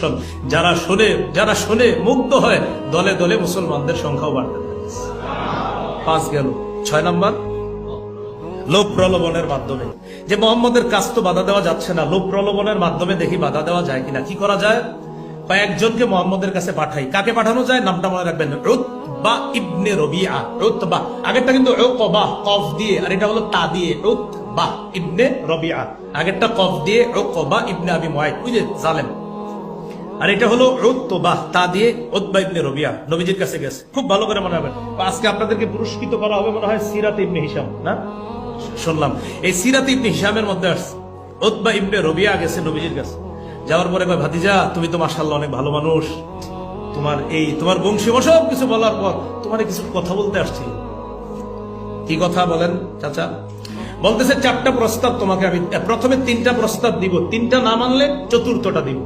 নিদর্শন। যারা শোনে মুগ্ধ হয়, দলে দলে মুসলমানদের সংখ্যাও বাড়তে থাকে। 5 গেল। 6 নাম্বার, লোভ প্রলোভনের মাধ্যমে। যে মোহাম্মদের কাজ তো বাধা দেওয়া যাচ্ছে না, লোভ প্রলোভনের মাধ্যমে দেখি বাধা দেওয়া যায় কিনা। কি করা যায়? কয়েকজনকে মোহাম্মদের কাছে পাঠাই। কাকে পাঠানো যায়? নামটা মনে রাখবেন, উতবা ইবনে রবিআ। উতবা, আগেরটা কিন্তু উকবা কফ দিয়ে, আর এটা হলো তা দিয়ে, উতবা ইবনে রবিআ। আগেরটা কফ দিয়ে, উকবা ইবনে আবি মুআইদ, ওই যে জালেম। আর এটা হলো উতবা তা দিয়ে, উতবা ইবনে রবিআ নবীজির কাছে গেছে। খুব ভালো করে মনে রাখবেন। আজকে আপনাদেরকে পুরস্কৃত করা হবে মনে হয় সিরাত ইবনে হিশাম, না? শুনলাম এই সিরাত ইবনে হিশামের মধ্যে আসছে উতবা ইবনে রবিআ গেছে নবীজির কাছে। যাওয়ার পরে কয়, ভাতিজা তুমি তো মাশাআল্লাহ অনেক ভালো মানুষ, তোমার বংশী সব কিছু বলার পর তোমার কিছু কথা বলতে আসছি। কি কথা বলেন চাচা? বলতেছে 4টা প্রস্তাব তোমাকে আমি, প্রথমে 3টা প্রস্তাব দিব, 3টা না মানলে 4র্থটা দিব।